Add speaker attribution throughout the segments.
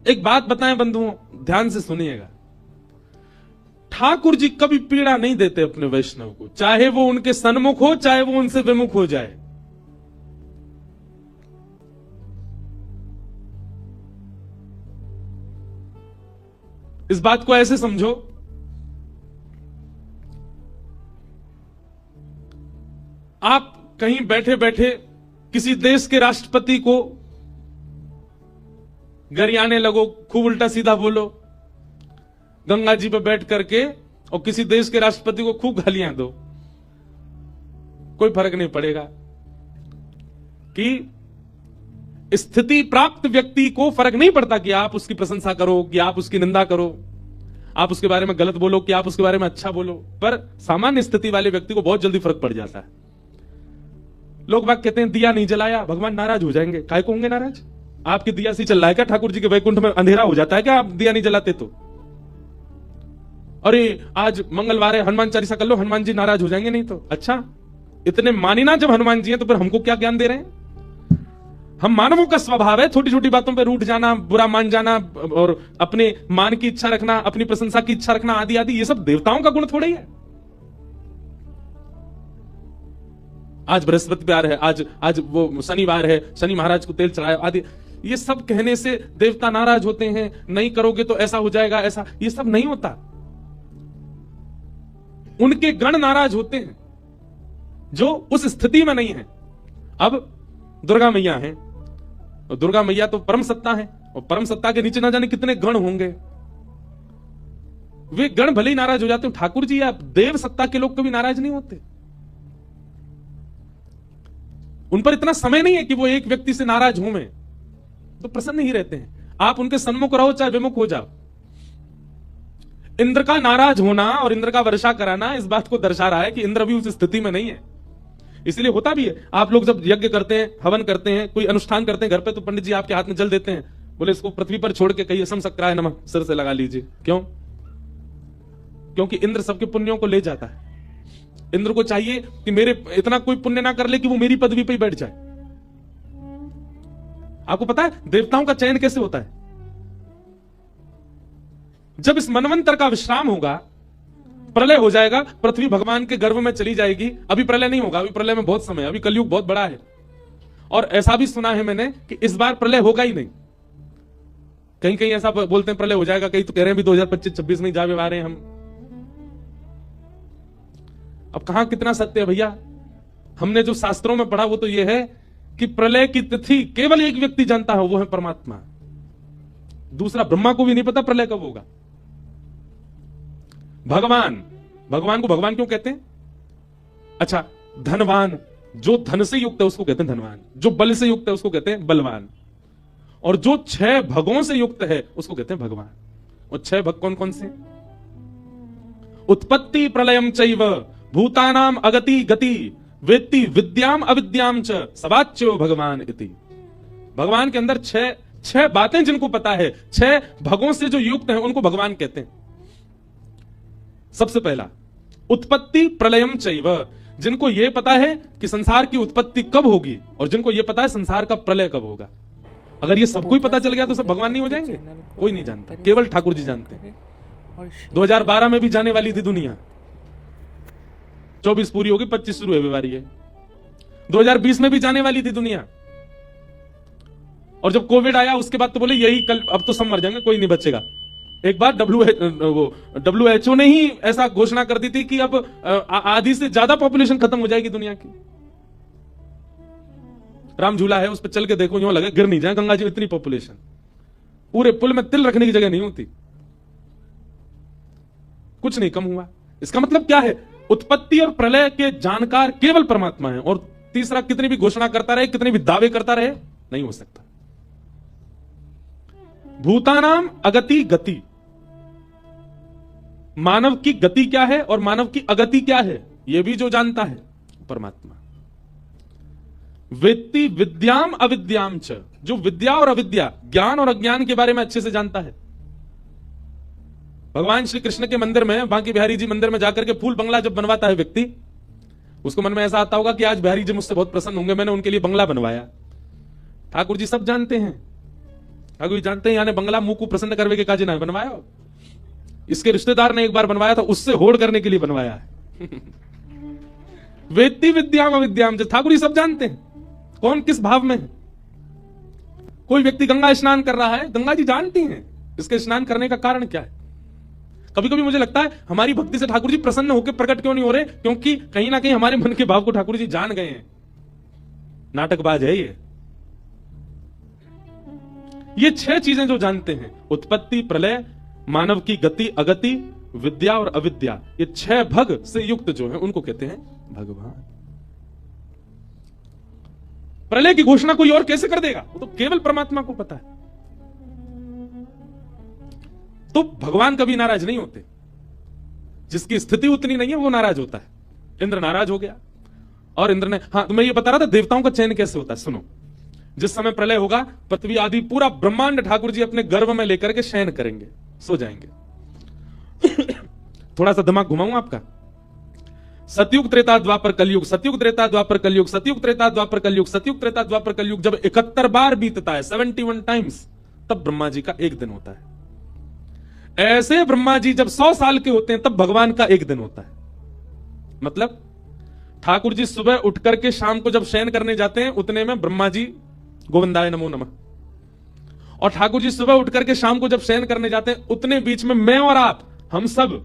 Speaker 1: एक बात बताएं बंधुओं, ध्यान से सुनिएगा। ठाकुर जी कभी पीड़ा नहीं देते अपने वैष्णव को, चाहे वो उनके सन्मुख हो चाहे वो उनसे विमुख हो जाए। इस बात को ऐसे समझो, आप कहीं बैठे बैठे किसी देश के राष्ट्रपति को गरियाने लगो, खूब उल्टा सीधा बोलो, गंगा जी पे बैठ करके, और किसी देश के राष्ट्रपति को खूब गालियां दो, कोई फर्क नहीं पड़ेगा। कि स्थिति प्राप्त व्यक्ति को फर्क नहीं पड़ता कि आप उसकी प्रशंसा करो, कि आप उसकी निंदा करो, आप उसके बारे में गलत बोलो, कि आप उसके बारे में अच्छा बोलो, पर सामान्य स्थिति वाले व्यक्ति को बहुत जल्दी फर्क पड़ जाता है। लोग बात कहते हैं दिया नहीं जलाया, भगवान नाराज हो जाएंगे। काहे को होंगे नाराज? आपके दिया से चल रहा है क्या? ठाकुर जी के वैकुंठ में अंधेरा हो जाता है क्या आप दिया नहीं जलाते तो? अरे आज मंगलवार है, हनुमान चालीसा कर लो, हनुमान जी नाराज हो जाएंगे नहीं तो? अच्छा, इतने मानी ना जब हनुमान जी हैं तो फिर हमको क्या ज्ञान दे रहे हैं? हम मानवों का स्वभाव है छोटी छोटी बातों पे रूठ जाना, बुरा मान जाना, और अपने मान की इच्छा रखना, अपनी प्रशंसा की इच्छा रखना, आदि आदि। ये सब देवताओं का गुण थोड़ा ही है। आज बृहस्पतिवार है, आज वो शनिवार है, शनि महाराज को तेल चढ़ाया, आदि। ये सब कहने से देवता नाराज होते हैं, नहीं करोगे तो ऐसा हो जाएगा, ऐसा। ये सब नहीं होता। उनके गण नाराज होते हैं जो उस स्थिति में नहीं है। अब दुर्गा मैया है, और दुर्गा मैया तो परम सत्ता है, और परम सत्ता के नीचे ना जाने कितने गण होंगे। वे गण भले ही नाराज हो जाते हो, ठाकुर जी या देव सत्ता के लोग कभी नाराज नहीं होते। उन पर इतना समय नहीं है कि वो एक व्यक्ति से नाराज हो, में तो प्रसन्न ही रहते हैं। आप उनके सन्मुख रहो चाहे विमुख हो जाओ। इंद्र का नाराज होना और इंद्र का वर्षा कराना इस बात को दर्शा रहा है कि इंद्र भी उस स्थिति में नहीं है। इसलिए होता भी है, आप लोग जब यज्ञ करते हैं, हवन करते हैं, कोई अनुष्ठान करते हैं घर पे, तो पंडित जी आपके हाथ में जल देते हैं, बोले इसको पृथ्वी पर छोड़ के कहिए समशक्राय नमः, सिर से लगा लीजिए। क्यों? क्योंकि इंद्र सबके पुण्यों को ले जाता है। इंद्र को चाहिए कि मेरे इतना कोई पुण्य ना कर ले कि वो मेरी पदवी पे ही बैठ जाए। आपको पता है देवताओं का चयन कैसे होता है? जब इस मनवंतर का विश्राम होगा, प्रलय हो जाएगा, पृथ्वी भगवान के गर्भ में चली जाएगी। अभी प्रलय नहीं होगा, अभी प्रलय में बहुत समय है, अभी कलयुग बहुत बड़ा है। और ऐसा भी सुना है मैंने कि इस बार प्रलय होगा ही नहीं। कहीं कहीं ऐसा बोलते हैं प्रलय हो जाएगा, कहीं तो कह रहे हैं भी 2025-26 में जावे आ रहे हैं हम। अब कहां कितना सत्य है भैया? हमने जो शास्त्रों में पढ़ा वो तो ये है कि प्रलय की तिथि केवल एक व्यक्ति जानता है, वो है परमात्मा। दूसरा ब्रह्मा को भी नहीं पता प्रलय कब होगा। भगवान को भगवान क्यों कहते हैं? अच्छा, धनवान, जो धन से युक्त है उसको कहते हैं धनवान, जो बल से युक्त है उसको कहते हैं बलवान, और जो 6 भगों से युक्त है उसको कहते हैं भगवान। और 6 भग कौन कौन से? उत्पत्ति प्रलयम चैव भूतानाम अगति गति वेत्ति विद्याम अविद्याम च सवाच्यो भगवान इति। भगवान के अंदर 6 बातें जिनको पता है, 6 भगों से जो युक्त हैं उनको भगवान कहते हैं। सबसे पहला उत्पत्ति प्रलयम चैव, जिनको यह पता है कि संसार की उत्पत्ति कब होगी, और जिनको यह पता है संसार का प्रलय कब होगा। अगर ये सबको ही पता चल गया तो सब भगवान नहीं हो जाएंगे? कोई नहीं जानता, केवल ठाकुर जी जानते हैं। 2012 में भी जाने वाली थी दुनिया, 24 पूरी होगी, 25 शुरू है बीमारी है। 2020 में भी जाने वाली थी दुनिया, और जब कोविड आया उसके बाद तो बोले यही कल, अब तो सब मर जाएंगे, कोई नहीं बचेगा। एक बार WHO ने ही ऐसा घोषणा कर दी थी कि अब आधी से ज्यादा पॉपुलेशन खत्म हो जाएगी दुनिया की। राम झूला है, उस पर चल के देखो, यूं लगे गिर नहीं जाए गंगा जी, इतनी पॉपुलेशन, पूरे पुल में तिल रखने की जगह नहीं होती। कुछ नहीं कम हुआ। इसका मतलब क्या है? उत्पत्ति और प्रलय के जानकार केवल परमात्मा है। और तीसरा, कितनी भी घोषणा करता रहे, कितने भी दावे करता रहे, नहीं हो सकता। भूतानाम अगति गति, मानव की गति क्या है और मानव की अगति क्या है, यह भी जो जानता है परमात्मा। वेत्ति विद्याम अविद्याम च, जो विद्या और अविद्या, ज्ञान और अज्ञान के बारे में अच्छे से जानता है। भगवान श्री कृष्ण के मंदिर में, बांके बिहारी जी मंदिर में जाकर के फूल बंगला जब बनवाता है व्यक्ति, उसको मन में ऐसा आता होगा कि आज बिहारी जी मुझसे बहुत प्रसन्न होंगे, मैंने उनके लिए बंगला बनवाया। ठाकुर जी सब जानते हैं, ठाकुर जी जानते हैं, यानी बंगला मुंह को प्रसन्न करवे के काजे ना बनवाया हो। इसके रिश्तेदार ने एक बार बनवाया था, उससे होड़ करने के लिए बनवाया है। वेत्ती विद्याम अविद्याम, जो ठाकुर जी सब जानते हैं कौन किस भाव में है। कोई व्यक्ति गंगा स्नान कर रहा है, गंगा जी जानती हैं इसके स्नान करने का कारण क्या है। कभी कभी मुझे लगता है हमारी भक्ति से ठाकुर जी प्रसन्न होकर प्रकट क्यों नहीं हो रहे, क्योंकि कहीं ना कहीं हमारे मन के भाव को ठाकुर जी जान गए हैं। नाटकबाज है ये 6 चीजें जो जानते हैं, उत्पत्ति, प्रलय, मानव की गति अगति, विद्या और अविद्या, ये 6 भग से युक्त जो है उनको कहते हैं भगवान। प्रलय की घोषणा कोई और कैसे कर देगा, वो तो केवल परमात्मा को पता है। तो भगवान कभी नाराज नहीं होते, जिसकी स्थिति उतनी नहीं है वो नाराज होता है। इंद्र नाराज हो गया और इंद्र ने, हाँ तो मैं ये बता रहा था देवताओं का चयन कैसे होता है, सुनो। जिस समय प्रलय होगा, पृथ्वी आदि पूरा ब्रह्मांड ठाकुर जी अपने गर्भ में लेकर के शयन करेंगे, सो जाएंगे। थोड़ा सा दिमाग घुमाऊं आपका। सतयुग त्रेता द्वापर कलयुग, सतयुग त्रेता द्वापर कलयुग, सतयुग त्रेता द्वापर कलयुग, सतयुग त्रेता द्वापर कलयुग जब 71 बार बीतता है, 71 टाइम्स, तब ब्रह्मा जी का एक दिन होता है। ऐसे ब्रह्मा जी जब 100 साल के होते हैं, तब भगवान का एक दिन होता है। मतलब ठाकुर जी सुबह उठ करके शाम को जब शयन करने जाते हैं, उतने में ब्रह्मा जी गोविंदाय नमो नमः, और ठाकुर जी सुबह उठ करके शाम को जब शयन करने जाते हैं, उतने बीच में मैं और आप, हम सब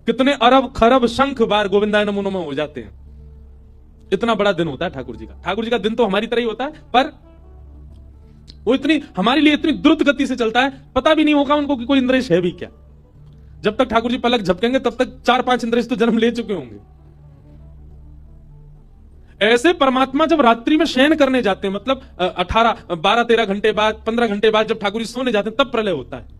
Speaker 1: कितने अरब खरब शंख बार गोविंदाय नमो नमः हो जाते हैं। इतना बड़ा दिन होता है ठाकुर जी का। ठाकुर जी का दिन तो हमारी तरह ही होता है, पर वो इतनी हमारे लिए इतनी द्रुत गति से चलता है, पता भी नहीं होगा उनको कि कोई इंद्रेश है भी क्या। जब तक ठाकुर जी पलक झपकेंगे तब तक 4-5 इंद्रेश तो जन्म ले चुके होंगे। ऐसे परमात्मा जब रात्रि में शयन करने जाते हैं, मतलब 12-13 घंटे बाद, 15 घंटे बाद जब ठाकुर जी सोने जाते हैं, तब प्रलय होता है।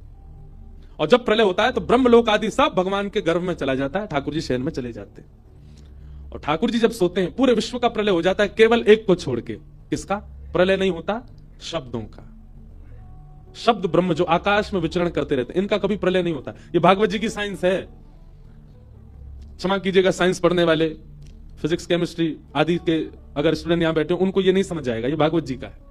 Speaker 1: और जब प्रलय होता है तो ब्रह्मलोक आदि सब भगवान के गर्भ में चला जाता है, ठाकुर जी शयन में चले जाते हैं। और ठाकुर जी जब सोते हैं, पूरे विश्व का प्रलय हो जाता है, केवल एक को छोड़ के। किसका प्रलय नहीं होता? शब्दों का। शब्द ब्रह्म जो आकाश में विचरण करते रहते हैं, इनका कभी प्रलय नहीं होता। ये भागवत जी की साइंस है। क्षमा कीजिएगा साइंस पढ़ने वाले, फिजिक्स केमिस्ट्री आदि के अगर स्टूडेंट यहां बैठे हो, उनको ये नहीं समझ आएगा, ये भागवत जी का है।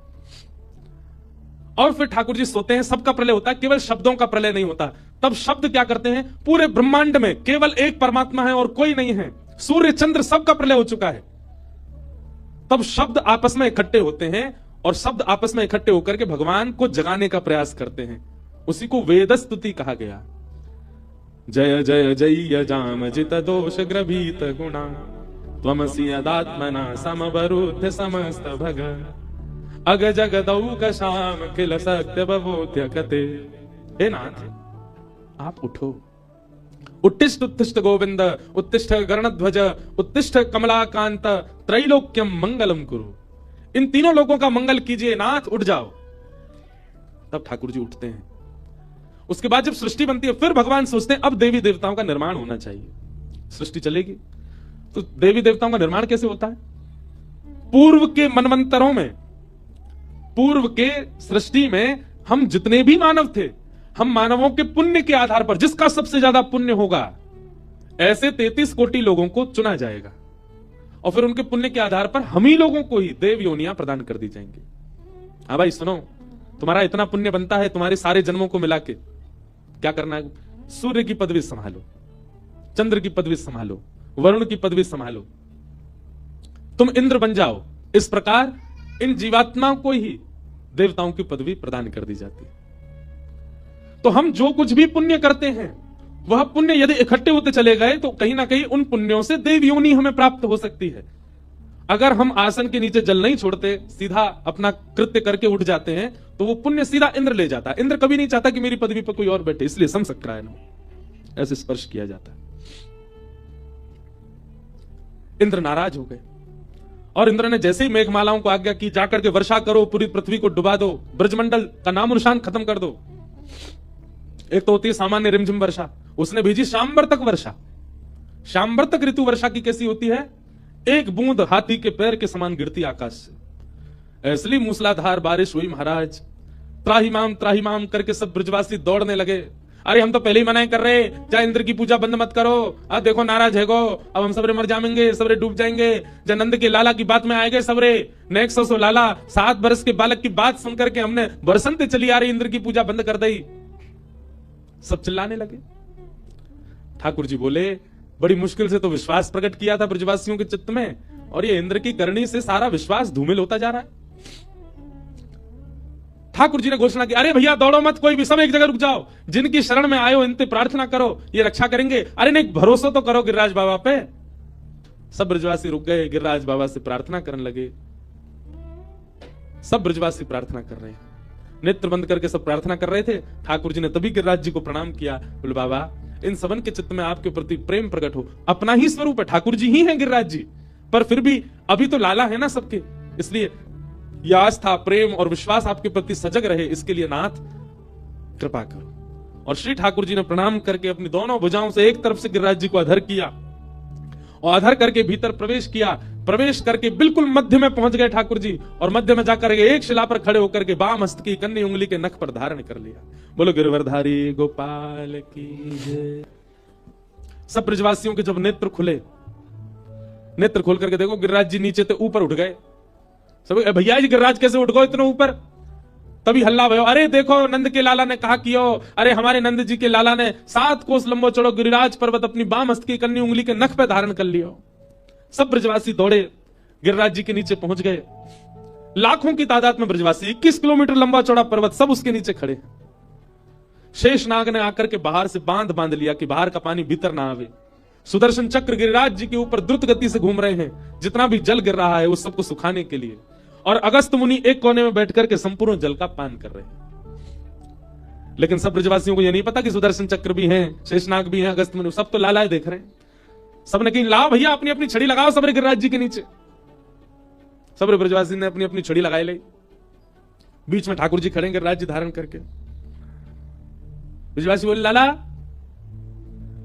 Speaker 1: और फिर ठाकुर जी सोते हैं, सबका प्रलय होता है, केवल शब्दों का प्रलय नहीं होता। तब शब्द क्या करते हैं? पूरे ब्रह्मांड में केवल एक परमात्मा है और कोई नहीं है, सूर्य चंद्र सबका प्रलय हो चुका है। तब शब्द आपस में इकट्ठे होते हैं और शब्द आपस में इकट्ठे होकर के भगवान को जगाने का प्रयास करते हैं। उसी को वेद स्तुति कहा गया। जय जय जय जाम जित दोष ग्रभीत गुणा त्वमसि यदात्मना समवरुद्ध समस्त भग अग जगदौक शाम किल सत्य बबोध्य कते। हे नाथ, आप उठो। उत्तिष्ठ उत्तिष्ठ गोविंद, उत्तिष्ठ गरुणध्वज, उत्तिष्ठ कमलाकांत, त्रैलोक्यम मंगलम कुरु। इन तीनों लोगों का मंगल कीजिए नाथ, उठ जाओ। तब ठाकुर जी उठते हैं। उसके बाद जब सृष्टि बनती है, फिर भगवान सोचते हैं अब देवी देवताओं का निर्माण होना चाहिए। सृष्टि चलेगी तो देवी देवताओं का निर्माण कैसे होता है? पूर्व के मनवंतरों में, पूर्व के सृष्टि में हम जितने भी मानव थे, हम मानवों के पुण्य के आधार पर, जिसका सबसे ज्यादा पुण्य होगा, ऐसे 33 कोटि लोगों को चुना जाएगा और फिर उनके पुण्य के आधार पर हम ही लोगों को ही देव योनियां प्रदान कर दी जाएंगी। हाँ भाई सुनो, तुम्हारा इतना पुण्य बनता है, तुम्हारे सारे जन्मों को मिला के क्या करना है? सूर्य की पदवी संभालो, चंद्र की पदवी संभालो, वरुण की पदवी संभालो, तुम इंद्र बन जाओ। इस प्रकार इन जीवात्माओं को ही देवताओं की पदवी प्रदान कर दी जाती है। तो हम जो कुछ भी पुण्य करते हैं, वह पुण्य यदि इकट्ठे होते चले गए तो कहीं ना कहीं उन पुण्यों से देव योनि हमें प्राप्त हो सकती है। अगर हम आसन के नीचे जल नहीं छोड़ते, सीधा अपना कृत्य करके उठ जाते हैं, तो वो पुण्य सीधा इंद्र ले जाता है। इंद्र कभी नहीं चाहता कि मेरी पदवी पर कोई और बैठे, इसलिए समसक्रायन ऐसे स्पर्श किया जाता है। इंद्र नाराज हो गए और इंद्र ने जैसे ही मेघमालाओं को आज्ञा की, जाकर के वर्षा करो, पूरी पृथ्वी को डुबा दो, ब्रजमंडल का नामो निशान खत्म कर दो। एक तो होती है सामान्य रिमझिम वर्षा, उसने भेजी शाम्बर तक वर्षा। शाम्बर तक ऋतु वर्षा की कैसी होती है? एक बूंद हाथी के पैर के समान गिरती आकाश से। ऐसी मूसलाधार बारिश हुई महाराज, त्राहिमाम त्राहिमाम करके सब ब्रजवासी दौड़ने लगे। अरे हम तो पहले ही मना कर रहे, जा इंद्र की पूजा बंद मत करो, अब देखो नाराज है गो, अब हम सबरे मर जाएंगे, सबरे डूब जाएंगे। जनंद के लाला की बात में आएंगे सबरे, नेक्स्ट सो लाला 7 बरस के बालक की बात सुन करके हमने बरसंते चली आ रही इंद्र की पूजा बंद कर दी। सब चिल्लाने लगे। ठाकुर जी बोले, बड़ी मुश्किल से तो विश्वास प्रकट किया था ब्रजवासियों के चित्त में, और ये इंद्र की करनी से सारा विश्वास धूमिल होता जा रहा है। ठाकुर जी ने घोषणा की, अरे भैया दौड़ो मत, कोई भी, सब एक जगह रुक जाओ, जिनकी शरण में आयो इनसे प्रार्थना करो, ये रक्षा करेंगे। अरे नहीं, भरोसा तो करो गिरिराज बाबा पे। सब ब्रजवासी रुक गए, गिरिराज बाबा से प्रार्थना करने लगे। सब ब्रजवासी प्रार्थना कर रहे हैं, नेत्र बंद करके सब प्रार्थना कर रहे थे। ठाकुर जी ने तभी गिरिराज जी को प्रणाम किया, बोले बाबा इन सबन के चित्त में आपके प्रति प्रेम प्रकट हो। अपना ही स्वरूप है, ठाकुर जी ही हैं गिरिराज जी, पर फिर भी अभी तो लाला है ना सबके, इसलिए यह आस्था, प्रेम और विश्वास आपके प्रति सजग रहे, इसके लिए नाथ कृपा करो। और श्री ठाकुर जी ने प्रणाम करके अपनी दोनों भुजाओं से एक तरफ से गिरिराज जी को अधर किया और अधर करके भीतर प्रवेश किया। प्रवेश करके बिल्कुल मध्य में पहुंच गए ठाकुर जी, और मध्य में जाकर एक शिला पर खड़े होकर के बाम हस्त की कन्नी उंगली के नख पर धारण कर लिया। बोलो गिरवरधारी गोपाल की जय। सब ब्रजवासियों के जब नेत्र खुले, नेत्र खोल करके देखो गिरिराज जी नीचे से ऊपर उठ गए। सब भैया जी गिरिराज कैसे उठ गए इतने ऊपर? तभी हल्ला भयो, अरे देखो नंद के लाला ने कहा कियो, अरे हमारे नंद जी के लाला ने 7 कोस लंबो चढ़ो गिरिराज पर्वत अपनी बाम हस्त की कन्नी उंगली के नख पे धारण कर लियो। सब ब्रजवासी दौड़े, गिरिराज जी के नीचे पहुंच गए। लाखों की तादाद में ब्रजवासी, 21 किलोमीटर लंबा चौड़ा पर्वत, सब उसके नीचे खड़े। शेषनाग ने आकर के बाहर से बांध लिया कि बाहर का पानी भीतर ना आवे। सुदर्शन चक्र गिरिराज जी के ऊपर द्रुत गति से घूम रहे हैं, जितना भी जल गिर रहा है उस सबको सुखाने के लिए। और अगस्त मुनि एक कोने में बैठ करके संपूर्ण जल का पान कर रहे हैं। लेकिन सब ब्रजवासियों को यह नहीं पता कि सुदर्शन चक्र भी है, शेषनाग भी है, अगस्त मुनि, सब तो लालाए देख रहे हैं। सबने कही लाओ भैया अपनी अपनी छड़ी लगाओ सबरे गिरिराज जी के नीचे। सबरे ब्रजवासी ने अपनी अपनी छड़ी लगाई ली। बीच में ठाकुर जी खड़े गिरिराज जी धारण करके। ब्रजवासी बोले, लाला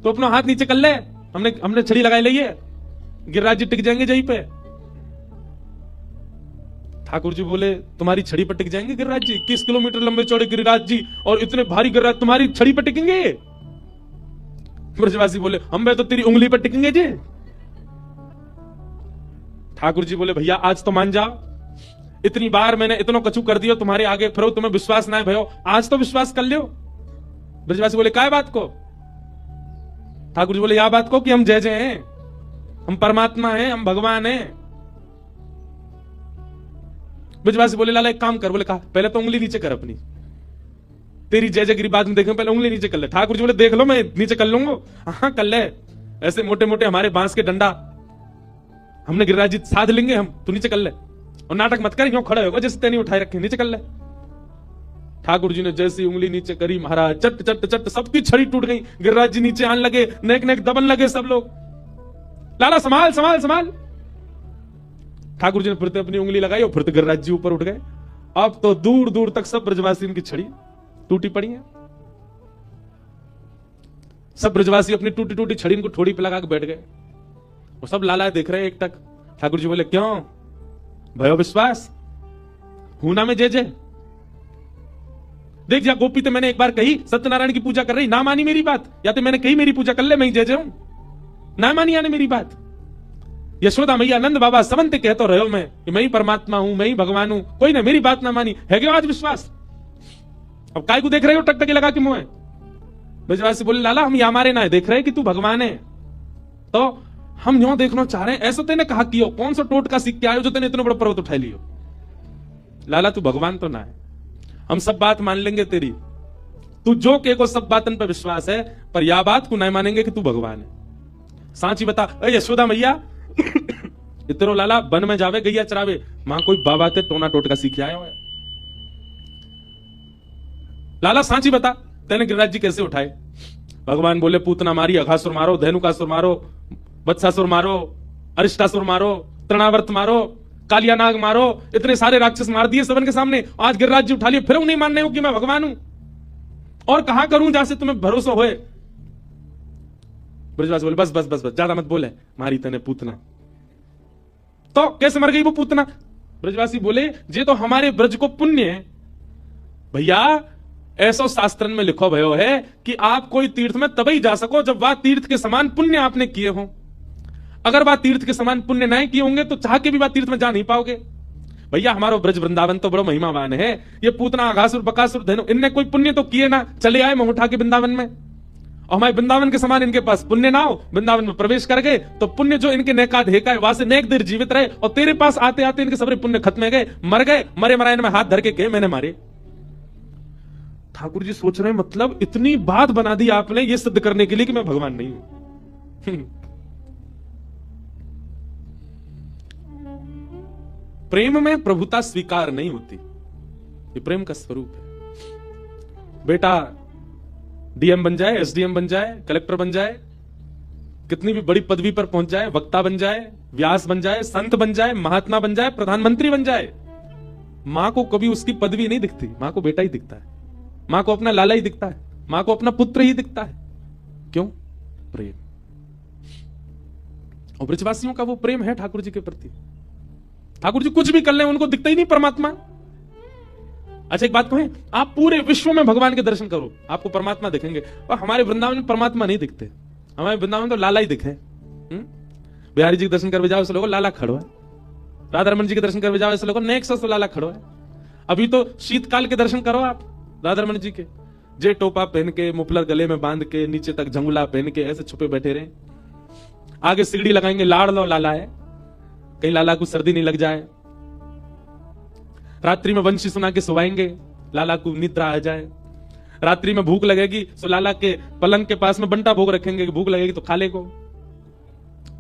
Speaker 1: तो अपना हाथ नीचे कर ले, हमने छड़ी लगाई ली है, गिरिराज जी टिक जाएंगे जहीं पे। ठाकुर जी बोले, तुम्हारी छड़ी पर टिक जाएंगे गिरिराज जी? 21 किलोमीटर लंबे चौड़े गिरिराज जी और इतने भारी गिरिराज तुम्हारी छड़ी पर टिकेंगे? ब्रजवासी बोले, हम तो तेरी उंगली पर टिकेंगे जी। ठाकुर जी बोले, भैया आज तो मान जाओ, इतनी बार मैंने इतना कछु कर दिया तुम्हारे आगे, फिर तुम्हें विश्वास ना है भयो, आज तो विश्वास कर लियो। ब्रजवासी बोले, काय बात को? ठाकुर जी बोले, या बात को कि हम जय जय हैं, हम परमात्मा हैं, हम भगवान हैं। ब्रजवासी बोले, लाला एक काम कर। बोले, कहा पहले तो उंगली नीचे कर अपनी, तेरी जय जयगिरी बाद में देखें, पहले उंगली नीचे कर ले। ठाकुर जी बोले, देख लो मैं नीचे कर लूंगा। हाँ कर ले, ऐसे मोटे मोटे हमारे बांस के डंडा हमने गिरिराज जी साध लेंगे हम, तू नीचे कर ले। और नाटक मत कर, यूं खड़े होगा जैसे तेनी उठाए रखे, नीचे कर ले। ठाकुर जी ने जैसी उंगली नीचे करी, महाराज चट चट चट सबकी छड़ी टूट गई। गिरिराज जी नीचे आने लगे, नेक नेक दबन लगे सब लोग। लाला संभाल संभाल संभाल। ठाकुर जी ने फिर अपनी उंगली लगाई और फिर गिरिराज जी ऊपर उठ गए। अब तो दूर दूर तक सब ब्रजवासी की छड़ी टूटी पड़ी है। सब ब्रजवासी अपनी टूटी टूटी छड़ी को ठोड़ी पे लगा के बैठ गए और सब लाला देख रहे हैं एक टक। ठाकुर जी बोले, क्यों भयो विश्वास हूना में जय जय? देख जा गोपी तो मैंने एक बार कही सत्यनारायण की पूजा कर रही, ना मानी मेरी बात, या तो मैंने कही मेरी पूजा कर ले, मैं ही जय जय हूं, ना मानी आने मेरी बात। यशोदा मैया नंद बाबा समन्ते कहते रहो मैं कि मैं ही परमात्मा हूं, मैं ही भगवान हूं, कोई ना मेरी बात ना मानी है। क्यों आज विश्वास? अब काय को देख रहे हो टकटकी लगा के मुंह? ब्रजवासी बोले, लाला हम हमारे ना देख रहे कि तू भगवान है, तो हम यूं देखना चाह रहे हैं। ऐसा तेने कहा कियो, कौन सा टोट का सीख के आयो जो तेने इतना बड़ा पर्वत उठा लियो? लाला तू भगवान तो ना है, हम सब बात मान लेंगे तेरी, तू जो के को सब बातन पर विश्वास है, पर यह बात को नहीं मानेंगे कि तू भगवान है। सांची बता, यशोदा मैया इतरो लाला वन में जावे गैया चरावे, मां कोई बाबा ते टोना टोटका सीख आया है। लाला सांची बता, तेने गिरिराज जी कैसे उठाए? भगवान बोले, पूतना मारी, अघासुर मारो, धेनुकासुर मारो, वत्सासुर मारो, अरिष्टासुर मारो, तृणावर्त मारो, कालिया नाग मारो, इतने सारे राक्षस मार दिए सबन के सामने। आज गिरिराज जी उठा लिए, फिर नहीं मानने हो कि मैं भगवान हूं? और कहां करूं जहां से तुम्हें भरोसा होए? ब्रजवासी बोले, बस बस बस बस, ज्यादा मत बोले, मारी तने पूतना। तो कैसे मर गई वो पूतना? ब्रजवासी बोले, जे तो हमारे ब्रज को पुण्य है भैया, ऐसो शास्त्रन में लिखो भयो है कि आप कोई तीर्थ में तभी जा सको जब वह तीर्थ के समान पुण्य आपने किए हो। अगर वह तीर्थ के समान पुण्य नहीं किए होंगे तो चाह के भी वह तीर्थ में जा नहीं पाओगे। भैया हमारा ब्रज वृंदावन तो बड़ा महिमावान है। ये पूतना आघासुर बकासुर धनु इनने कोई पुण्य तो किए ना, चले आए मुंह उठा के वृंदावन में, और हमारे वृंदावन के समान इनके पास पुण्य ना हो, वृंदावन में प्रवेश कर गए तो पुण्य जो इनके नेका धेका है वहां से नेक देर जीवित रहे, और तेरे पास आते आते इनके सारे पुण्य खत्म हो गए, मर गए, मरे मरायन में हाथ धर के कहे मैंने मारे। ठाकुर जी सोच रहे हैं मतलब इतनी बात बना दी आपने ये सिद्ध करने के लिए कि मैं भगवान नहीं हूं। प्रेम में प्रभुता स्वीकार नहीं होती, ये प्रेम का स्वरूप है। बेटा डीएम बन जाए, एसडीएम बन जाए, कलेक्टर बन जाए, कितनी भी बड़ी पदवी पर पहुंच जाए, वक्ता बन जाए, व्यास बन जाए, संत बन जाए, महात्मा बन जाए, प्रधानमंत्री बन जाए, मां को कभी उसकी पदवी नहीं दिखती, मां को बेटा ही दिखता है, मां को अपना लाला ही दिखता है, मां को अपना पुत्र ही दिखता है। क्यों? प्रेम। और ब्रजवासियों का वो प्रेम है ठाकुर जी के प्रति। ठाकुर जी कुछ भी कर ले उनको दिखता ही नहीं परमात्मा। अच्छा एक बात कहें, आप पूरे विश्व में भगवान के दर्शन करो आपको परमात्मा दिखेंगे, और हमारे वृंदावन में परमात्मा नहीं दिखते। हमारे वृंदावन तो लाला ही दिखे। बिहारी जी के दर्शन करके जाओ ऐसे लोगों लाला खड़ो है, राधा रमन जी के दर्शन करके जाओ ऐसे लोगों नेक्स्ट तो लाला खड़ो है। अभी तो शीतकाल के दर्शन करो आप राधा रमन जी के, जे टोपा पहन के, मुफलर गले में बांध के, नीचे तक झंगुला पहन के ऐसे छुपे बैठे रहे, आगे सीढ़ी लगाएंगे, लाड़ लो लाला है, कहीं लाला को सर्दी नहीं लग जाए। रात्रि में वंशी सुना के सुवाएंगे, लाला को निद्रा आ जाए। रात्रि में भूख लगेगी तो लाला के पलंग के पास में बंटा भोग रखेंगे, भूख लगेगी तो खा लेगो।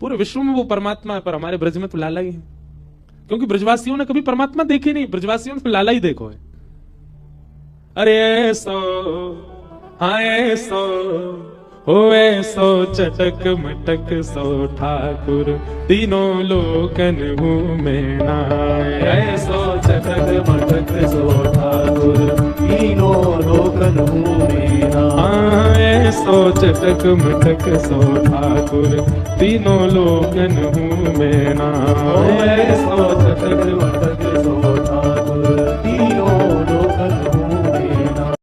Speaker 1: पूरे विश्व में वो परमात्मा है, पर हमारे ब्रज में तो लाला ही है, क्योंकि ब्रजवासियों ने कभी परमात्मा देखी नहीं, ब्रजवासियों ने तो लाला ही देखो है। अरे ऐसो हाँ ऐसो हो ऐसो चटक मटक सो ठाकुर तीनों लोकन में नाय। ऐसो चटक मटक सो ठाकुर तीनों लोकन में नाय। ऐसो चटक मटक सो ठाकुर तीनों लोकन में नाय। ऐसो चटक मटक